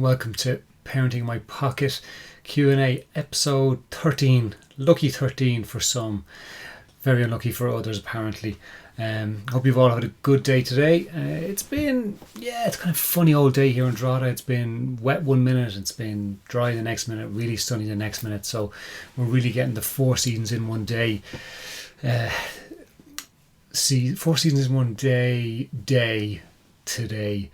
Welcome to Parenting in My Pocket Q&A episode 13. Lucky 13 for some, very unlucky for others apparently. Hope you've all had a good day today. It's kind of a funny old day here in Drogheda. It's been wet 1 minute, it's been dry the next minute, really sunny the next minute. So we're really getting the 4 seasons in one day. 4 seasons in one day today.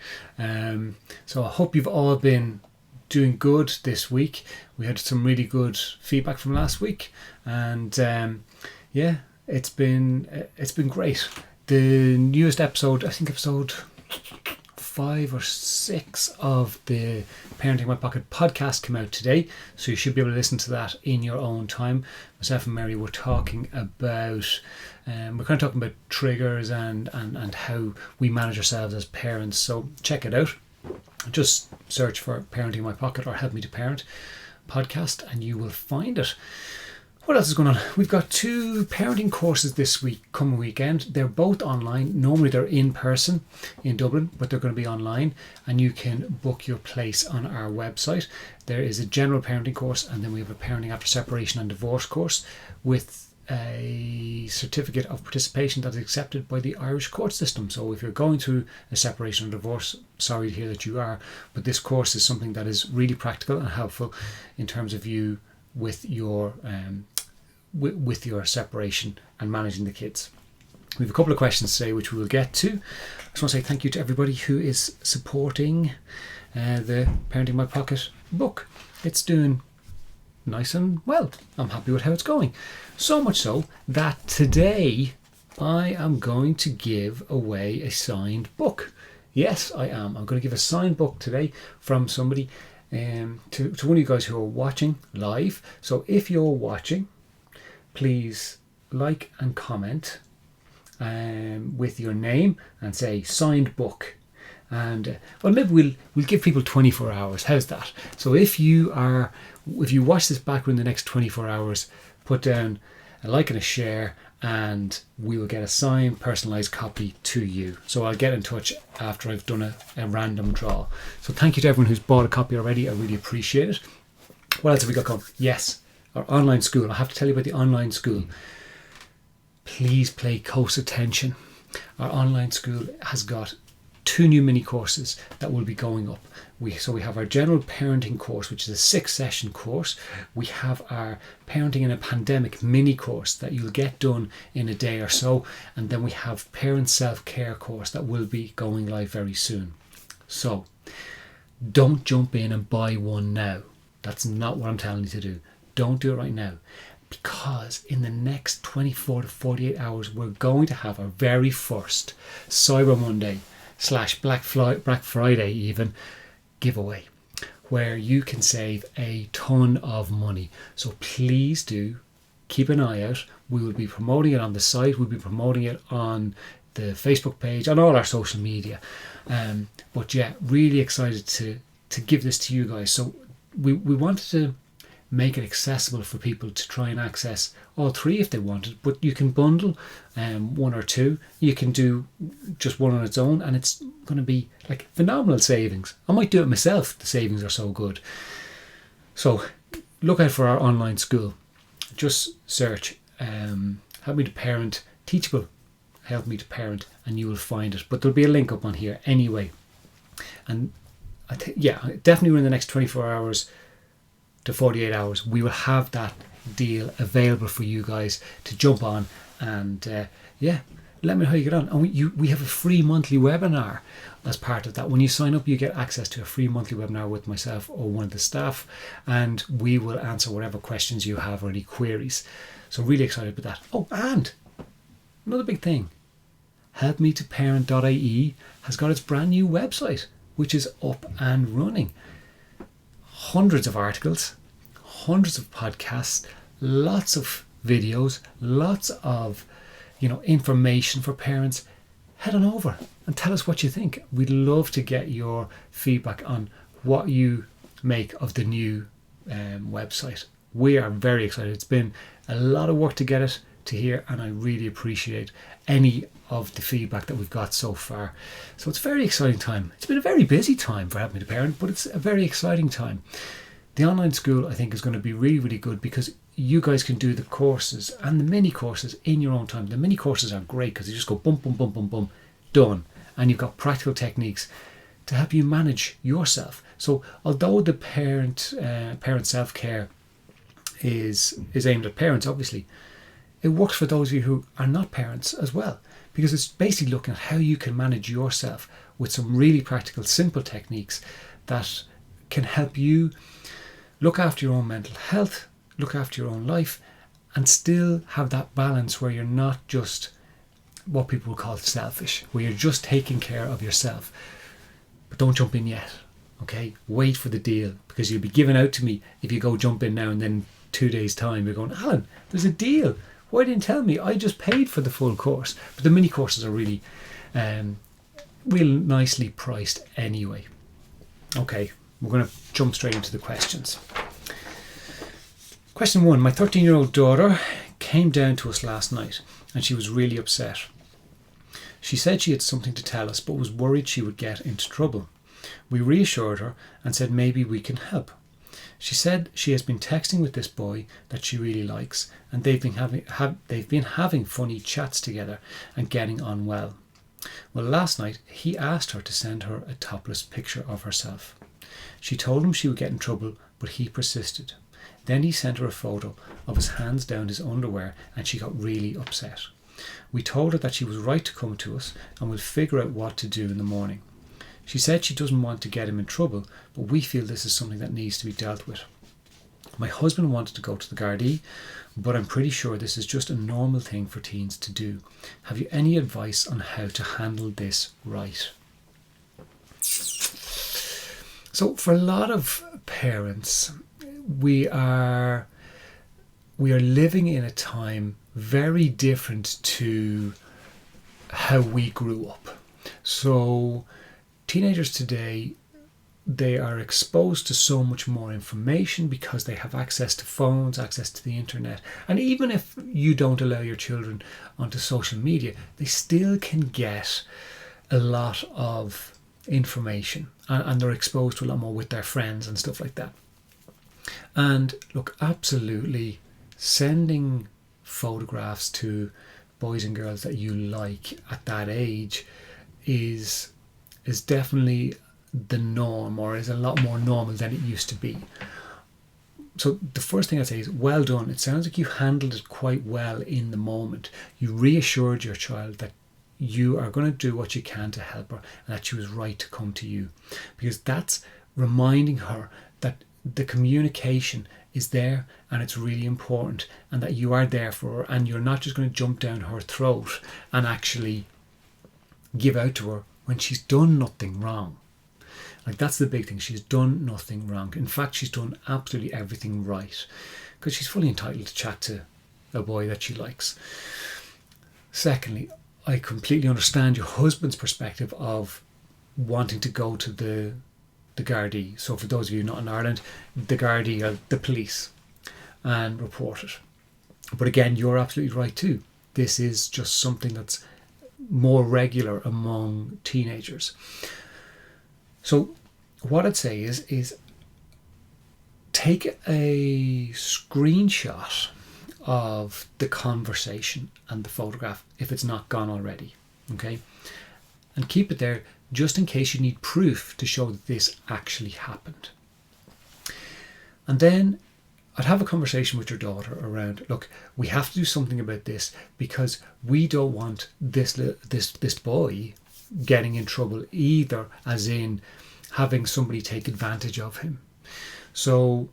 So I hope you've all been doing good this week. We had some really good feedback from last week, and it's been great. The newest episode, I think episode 5 or 6 of the Parenting in My Pocket podcast came out today, so you should be able to listen to that in your own time. Myself and Mary were talking about triggers and how we manage ourselves as parents. So check it out. Just search for Parenting in My Pocket or Help Me to Parent podcast and you will find it. What else is going on? We've got 2 parenting courses this coming weekend. They're both online. Normally they're in person in Dublin, but they're going to be online, and you can book your place on our website. There is a general parenting course, and then we have a parenting after separation and divorce course with a certificate of participation that is accepted by the Irish court system. So if you're going through a separation or divorce, sorry to hear that you are, but this course is something that is really practical and helpful in terms of you with your separation and managing the kids. We have a couple of questions today which we will get to. I just want to say thank you to everybody who is supporting the Parenting in My Pocket book. It's doing nice and well. I'm happy with how it's going. So much so that today I am going to give away a signed book. Yes, I am. I'm going to give a signed book today from somebody to one of you guys who are watching live. So if you're watching, please like and comment with your name and say signed book. And maybe we'll give people 24 hours. How's that? So if you watch this back in the next 24 hours, put down a like and a share, and we will get a signed personalized copy to you. So I'll get in touch after I've done a random draw. So thank you to everyone who's bought a copy already. I really appreciate it. What else have we got coming? Yes, our online school. I have to tell you about the online school. Please pay close attention. Our online school has got 2 new mini courses that will be going up. We have our general parenting course, which is a 6-session course. We have our parenting in a pandemic mini course that you'll get done in a day or so. And then we have parent self-care course that will be going live very soon. So don't jump in and buy one now. That's not what I'm telling you to do. Don't do it right now, because in the next 24 to 48 hours, we're going to have our very first Cyber Monday / Black Friday even giveaway, where you can save a ton of money. So please do keep an eye out. We will be promoting it on the site. We'll be promoting it on the Facebook page, on all our social media. But yeah, really excited to give this to you guys. So we wanted to make it accessible for people to try and access all 3 if they wanted, but you can bundle 1 or 2. You can do just one on its own, and it's going to be like phenomenal savings. I might do it myself. The savings are so good. So look out for our online school. Just search Help Me to Parent, Teachable Help Me to Parent, and you will find it. But there'll be a link up on here anyway. And definitely within the next 24 hours to 48 hours, we will have that deal available for you guys to jump on and let me know how you get on. And we have a free monthly webinar as part of that. When you sign up, you get access to a free monthly webinar with myself or one of the staff, and we will answer whatever questions you have or any queries. So really excited about that. Oh, and another big thing, helpmetoparent.ie has got its brand new website, which is up and running. Hundreds of articles, hundreds of podcasts, lots of videos, lots of information for parents. Head on over and tell us what you think. We'd love to get your feedback on what you make of the new website. We are very excited. It's been a lot of work to get it to hear, and I really appreciate any of the feedback that we've got so far. So it's a very exciting time. It's been a very busy time for helping me to parent, but it's a very exciting time. The online school, I think, is going to be really, really good because you guys can do the courses and the mini courses in your own time. The mini courses are great because you just go boom, boom, boom, boom, boom, done. And you've got practical techniques to help you manage yourself. So although the parent self-care is aimed at parents, obviously, it works for those of you who are not parents as well, because it's basically looking at how you can manage yourself with some really practical, simple techniques that can help you look after your own mental health, look after your own life, and still have that balance where you're not just what people would call selfish, where you're just taking care of yourself. But don't jump in yet, okay? Wait for the deal, because you'll be given out to me if you go jump in now and then 2 days time you're going, Alan, there's a deal. Why didn't you tell me? I just paid for the full course. But the mini courses are really real nicely priced anyway. Okay, we're going to jump straight into the questions. Question 1. My 13-year-old daughter came down to us last night and she was really upset. She said she had something to tell us but was worried she would get into trouble. We reassured her and said maybe we can help. She said she has been texting with this boy that she really likes and they've been having funny chats together and getting on well. Well, last night he asked her to send her a topless picture of herself. She told him she would get in trouble, but he persisted. Then he sent her a photo of his hands down his underwear and she got really upset. We told her that she was right to come to us and we'll figure out what to do in the morning. She said she doesn't want to get him in trouble, but we feel this is something that needs to be dealt with. My husband wanted to go to the Gardaí, but I'm pretty sure this is just a normal thing for teens to do. Have you any advice on how to handle this right? So for a lot of parents, we are living in a time very different to how we grew up. So teenagers today, they are exposed to so much more information because they have access to phones, access to the internet. And even if you don't allow your children onto social media, they still can get a lot of information and they're exposed to a lot more with their friends and stuff like that. And look, absolutely sending photographs to boys and girls that you like at that age is definitely the norm, or is a lot more normal than it used to be. So the first thing I'd say is well done. It sounds like you handled it quite well in the moment. You reassured your child that you are going to do what you can to help her and that she was right to come to you, because that's reminding her that the communication is there and it's really important and that you are there for her and you're not just going to jump down her throat and actually give out to her when she's done nothing wrong. Like, that's the big thing. She's done nothing wrong. In fact, she's done absolutely everything right because she's fully entitled to chat to a boy that she likes. Secondly, I completely understand your husband's perspective of wanting to go to the Gardaí. So for those of you not in Ireland, the Gardaí are the police, and report it. But again, you're absolutely right too. This is just something that's more regular among teenagers. So what I'd say is take a screenshot of the conversation and the photograph if it's not gone already, okay? And keep it there just in case you need proof to show that this actually happened. And then I'd have a conversation with your daughter around, look, we have to do something about this because we don't want this boy getting in trouble either, as in having somebody take advantage of him. So,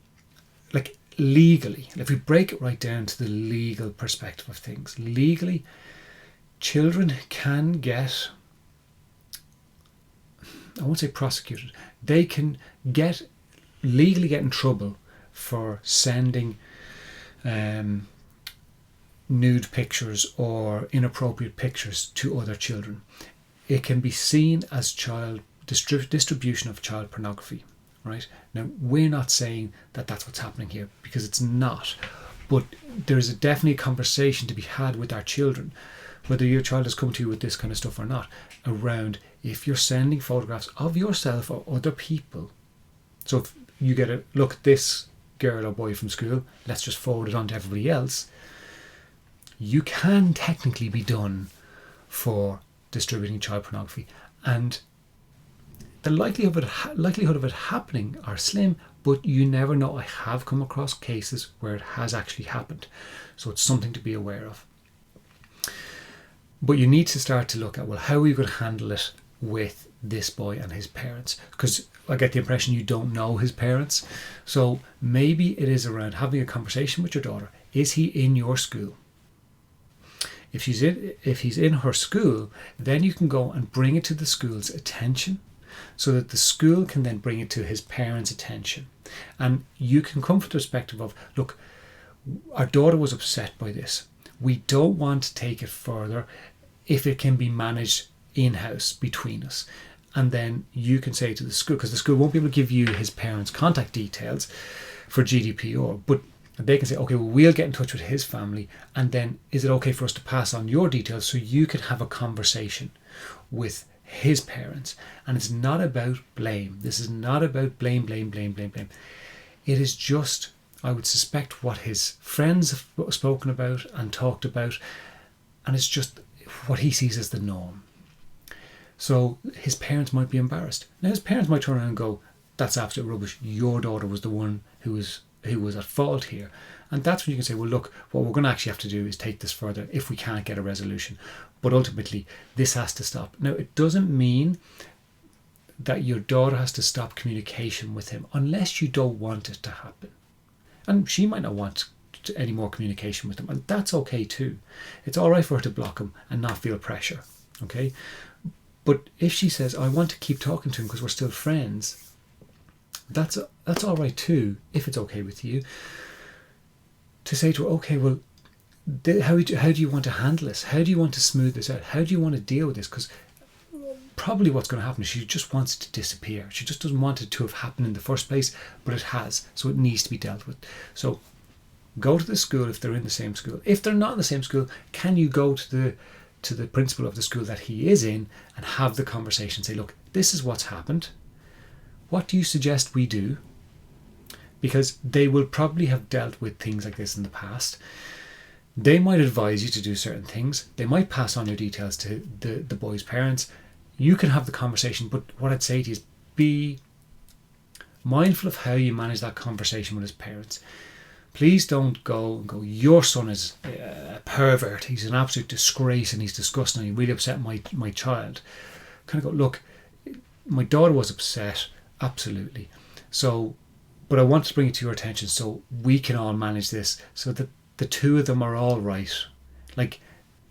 like, legally, if we break it right down to the legal perspective of things, legally, children can get, I won't say prosecuted, they can legally get in trouble for sending nude pictures or inappropriate pictures to other children. It can be seen as child distribution of child pornography, right? Now, we're not saying that that's what's happening here, because it's not. But there's definitely a conversation to be had with our children, whether your child has come to you with this kind of stuff or not, around if you're sending photographs of yourself or other people. So if you get a look at this girl or boy from school, let's just forward it on to everybody else, you can technically be done for distributing child pornography. And the likelihood of it happening are slim, but you never know. I have come across cases where it has actually happened. So it's something to be aware of. But you need to start to look at, well, how are you going to handle it with this boy and his parents? Because I get the impression you don't know his parents. So maybe it is around having a conversation with your daughter. Is he in your school? If he's in her school, then you can go and bring it to the school's attention, so that the school can then bring it to his parents' attention. And you can come from the perspective of, look, our daughter was upset by this. We don't want to take it further if it can be managed in-house between us. And then you can say to the school, because the school won't be able to give you his parents' contact details for GDPR, but they can say, okay, well, we'll get in touch with his family, and then is it okay for us to pass on your details so you can have a conversation with his parents? And it's not about blame. This is not about blame. It is just, I would suspect, what his friends have spoken about and talked about, and it's just what he sees as the norm. So his parents might be embarrassed. Now his parents might turn around and go, that's absolute rubbish. Your daughter was the one who was at fault here. And that's when you can say, well, look, what we're going to actually have to do is take this further if we can't get a resolution. But ultimately, this has to stop. Now, it doesn't mean that your daughter has to stop communication with him unless you don't want it to happen. And she might not want any more communication with him, and that's okay too. It's all right for her to block him and not feel pressure, okay? But if she says, I want to keep talking to him because we're still friends, that's all right too, if it's okay with you. To say to her, okay, well, how do you want to handle this? How do you want to smooth this out? How do you want to deal with this? Because probably what's going to happen is she just wants it to disappear. She just doesn't want it to have happened in the first place, but it has. So it needs to be dealt with. So go to the school if they're in the same school. If they're not in the same school, can you go to the principal of the school that he is in and have the conversation? Say, look, this is what's happened. What do you suggest we do? Because they will probably have dealt with things like this in the past. They might advise you to do certain things. They might pass on your details to the boy's parents. You can have the conversation, but what I'd say to you is be mindful of how you manage that conversation with his parents. Please don't go, your son is a pervert, he's an absolute disgrace and he's disgusting and he really upset my child. Kind of go, look, my daughter was upset, absolutely. So, but I want to bring it to your attention so we can all manage this so that the two of them are all right. Like,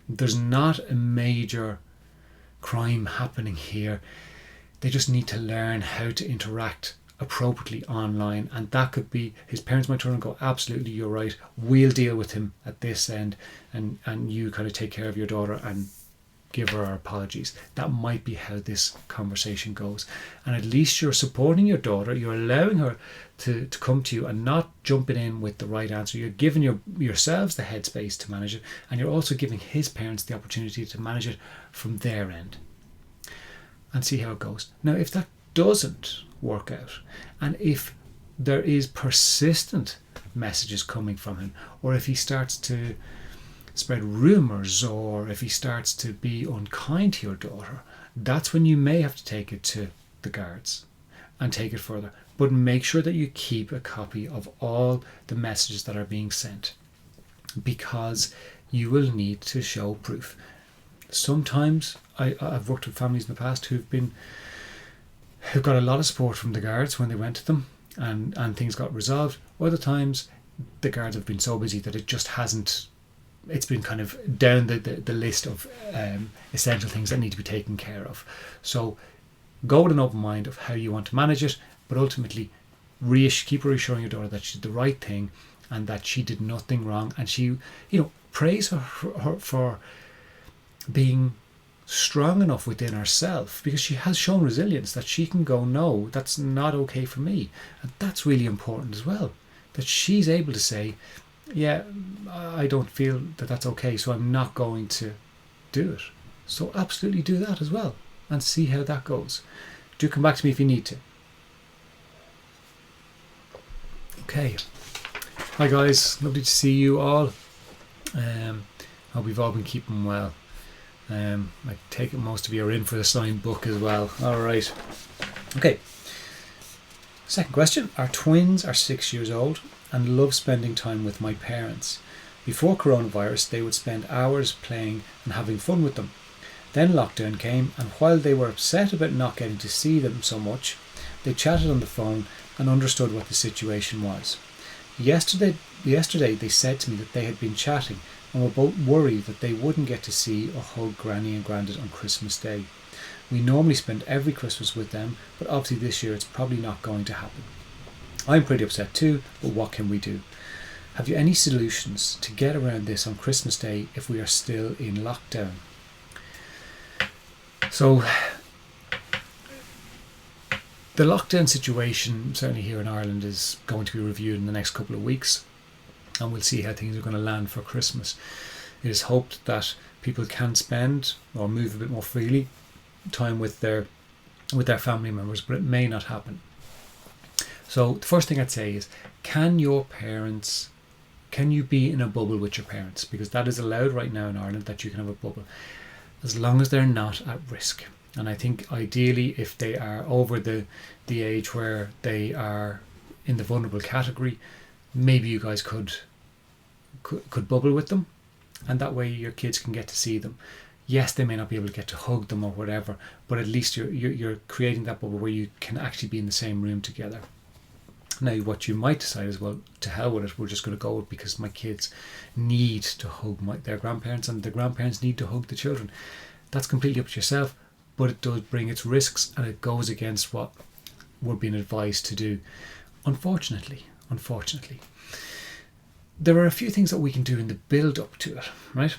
there's not a major crime happening here. They just need to learn how to interact appropriately online, and that could be, his parents might turn and go, absolutely, you're right, we'll deal with him at this end, and you kind of take care of your daughter and give her our apologies. That might be how this conversation goes, and at least you're supporting your daughter, you're allowing her to come to you and not jumping in with the right answer. You're giving yourselves the headspace to manage it, and you're also giving his parents the opportunity to manage it from their end and see how it goes. Now, if that doesn't work out, and if there is persistent messages coming from him, or if he starts to spread rumours, or if he starts to be unkind to your daughter, that's when you may have to take it to the guards and take it further. But make sure that you keep a copy of all the messages that are being sent, because you will need to show proof. Sometimes I've worked with families in the past who've got a lot of support from the guards when they went to them, and things got resolved. Other times the guards have been so busy that it just hasn't, it's been kind of down the list of essential things that need to be taken care of. So go with an open mind of how you want to manage it, but ultimately keep reassuring your daughter that she did the right thing and that she did nothing wrong, and she, praise her for being strong enough within herself, because she has shown resilience, that she can go, no, that's not okay for me. And that's really important as well, that she's able to say, yeah, I don't feel that that's okay, so I'm not going to do it. So absolutely do that as well and see how that goes. Do come back to me if you need to. Okay. Hi guys, lovely to see you all. Hope you've all been keeping well. I take it most of you are in for the signed book as well. Alright. Okay. Second question. Our twins are 6 years old and love spending time with my parents. Before coronavirus, they would spend hours playing and having fun with them. Then lockdown came, and while they were upset about not getting to see them so much, they chatted on the phone and understood what the situation was. Yesterday they said to me that they had been chatting and were both worried that they wouldn't get to see or hug Granny and Grandad on Christmas Day. We normally spend every Christmas with them, but obviously this year it's probably not going to happen. I'm pretty upset too, but what can we do? Have you any solutions to get around this on Christmas Day if we are still in lockdown? So, the lockdown situation, certainly here in Ireland, is going to be reviewed in the next couple of weeks, and we'll see how things are going to land for Christmas. It is hoped that people can spend or move a bit more freely time with their family members, but it may not happen. So the first thing I'd say is, can you be in a bubble with your parents? Because that is allowed right now in Ireland, that you can have a bubble, as long as they're not at risk. And I think ideally, if they are over the age where they are in the vulnerable category, maybe you guys could bubble with them, and that way your kids can get to see them. Yes, they may not be able to get to hug them or whatever, but at least you're creating that bubble where you can actually be in the same room together. Now, what you might decide is, well, to hell with it, we're just going to go because my kids need to hug their grandparents, and the grandparents need to hug the children. That's completely up to yourself, but it does bring its risks, and it goes against what we're being advised to do. Unfortunately, there are a few things that we can do in the build up to it, right?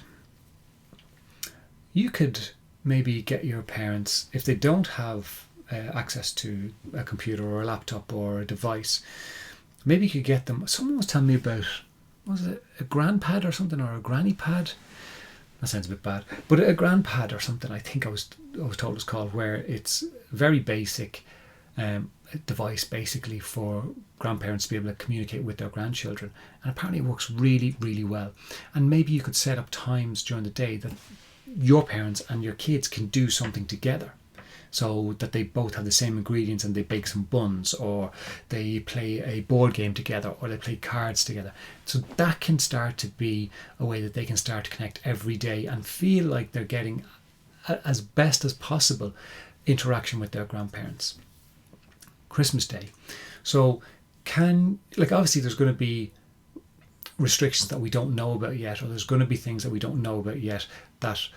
You could maybe get your parents, if they don't have access to a computer or a laptop or a device, maybe you could get them. Someone was telling me about, was it a grandpad or something, or a granny pad? That sounds a bit bad, but a grandpad or something, I think I was told it's called, where it's very basic device basically for grandparents to be able to communicate with their grandchildren, and apparently it works really, really well. And maybe you could set up times during the day that your parents and your kids can do something together, so that they both have the same ingredients and they bake some buns, or they play a board game together, or they play cards together. So that can start to be a way that they can start to connect every day and feel like they're getting, as best as possible, interaction with their grandparents. Christmas Day. So obviously there's going to be restrictions that we don't know about yet, or there's going to be things that we don't know about yet that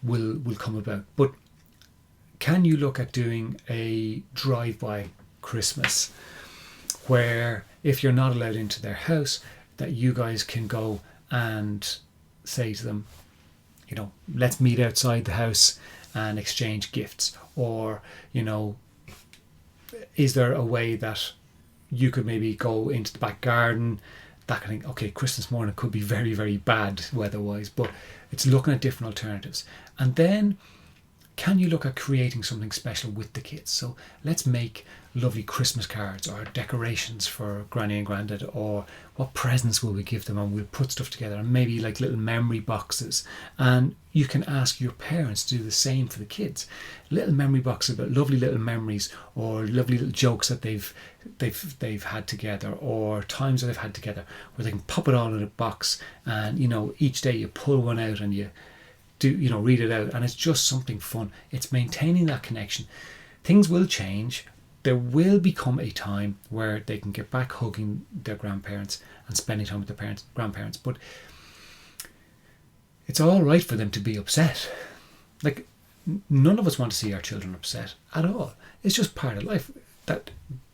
will come about. But can you look at doing a drive-by Christmas, where if you're not allowed into their house, that you guys can go and say to them, let's meet outside the house and exchange gifts? Or, is there a way that you could maybe go into the back garden, that kind of thing? Okay, Christmas morning could be very, very bad weather-wise, but it's looking at different alternatives. And then, can you look at creating something special with the kids? So let's make lovely Christmas cards or decorations for Granny and Grandad, or what presents will we give them, and we'll put stuff together, and maybe like little memory boxes. And you can ask your parents to do the same for the kids. Little memory boxes about lovely little memories, or lovely little jokes that they've had together, or times that they've had together, where they can pop it all in a box, and each day you pull one out and you do read it out, and it's just something fun. It's maintaining that connection. Things will change. There will become a time where they can get back hugging their grandparents and spending time with their grandparents, but it's all right for them to be upset. Like, none of us want to see our children upset at all. It's just part of life.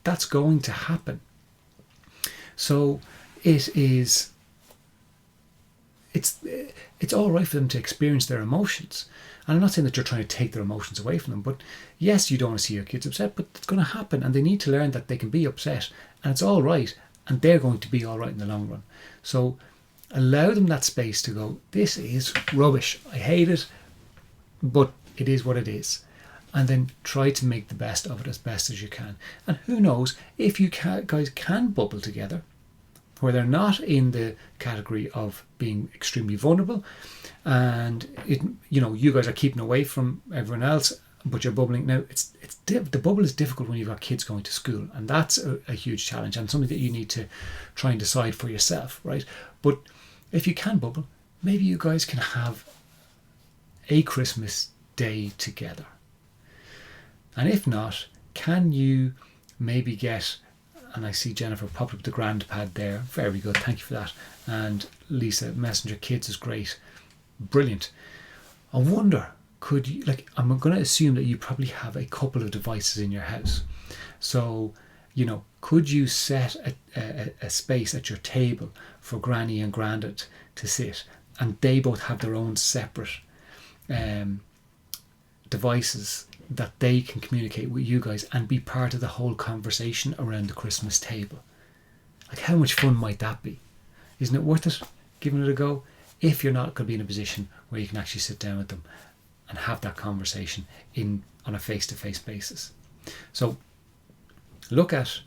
That's going to happen. So it's all right for them to experience their emotions. And I'm not saying that you're trying to take their emotions away from them, but yes, you don't want to see your kids upset, but it's going to happen, and they need to learn that they can be upset, and it's all right, and they're going to be all right in the long run. So Allow them that space to go, this is rubbish, I hate it, but it is what it is. And then try to make the best of it as best as you can. And who knows, if you guys can bubble together, where they're not in the category of being extremely vulnerable, and you guys are keeping away from everyone else, but you're bubbling. Now, the bubble is difficult when you've got kids going to school, and that's a huge challenge and something that you need to try and decide for yourself, right? But if you can bubble, maybe you guys can have a Christmas day together. And if not, can you maybe get, and I see Jennifer popped up the grandpad there, very good, thank you for that. And Lisa, Messenger Kids is great, brilliant. I wonder, could you, I'm going to assume that you probably have a couple of devices in your house. So, could you set a space at your table for Granny and Grandad to sit, and they both have their own separate devices that they can communicate with you guys and be part of the whole conversation around the Christmas table? How much fun might that be? Isn't it worth it giving it a go? If you're not going to be in a position where you can actually sit down with them and have that conversation on a face-to-face basis. So look at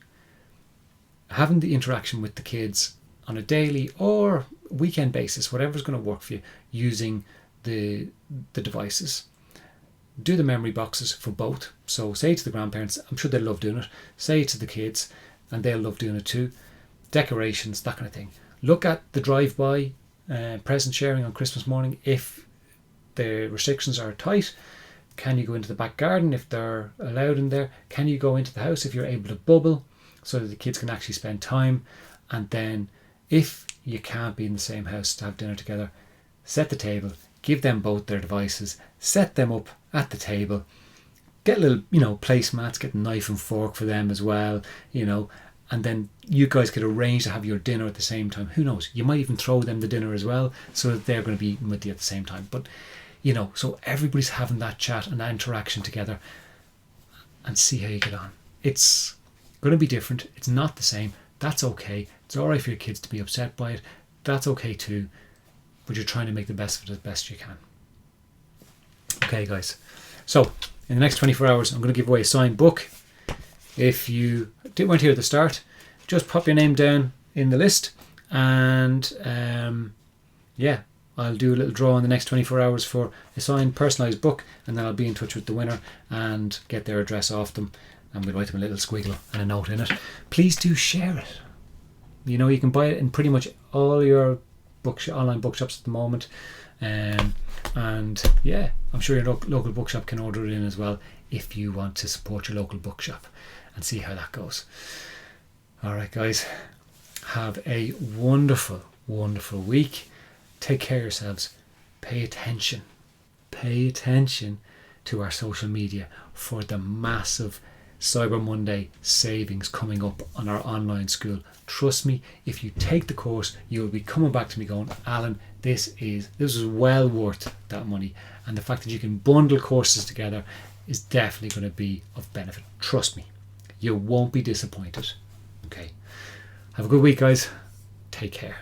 having the interaction with the kids on a daily or weekend basis, whatever's going to work for you, using the devices. Do the memory boxes for both. So say to the grandparents, I'm sure they'll love doing it. Say it to the kids, and they'll love doing it too. Decorations, that kind of thing. Look at the drive-by present sharing on Christmas morning. If the restrictions are tight, can you go into the back garden if they're allowed in there? Can you go into the house if you're able to bubble so that the kids can actually spend time? And then if you can't be in the same house to have dinner together, set the table, give them both their devices, set them up at the table, get little, placemats, get a knife and fork for them as well, and then you guys could arrange to have your dinner at the same time. Who knows? You might even throw them the dinner as well so that they're going to be eating with you at the same time. But, so everybody's having that chat and that interaction together, and see how you get on. It's going to be different. It's not the same. That's okay. It's all right for your kids to be upset by it. That's okay too. But you're trying to make the best of it as best you can. Okay, guys. So, in the next 24 hours, I'm going to give away a signed book. If you weren't here at the start, just pop your name down in the list, and I'll do a little draw in the next 24 hours for a signed, personalised book, and then I'll be in touch with the winner and get their address off them, and we'll write them a little squiggle and a note in it. Please do share it. You can buy it in pretty much all your online bookshops at the moment, and I'm sure your local bookshop can order it in as well if you want to support your local bookshop, and see how that goes. Alright guys, have a wonderful week. Take care of yourselves. Pay attention to our social media for the massive Cyber Monday savings coming up on our online school. Trust me, if you take the course, you will be coming back to me going, Alan, this is well worth that money, and the fact that you can bundle courses together is definitely going to be of benefit. Trust me, you won't be disappointed. Okay, have a good week guys. Take care.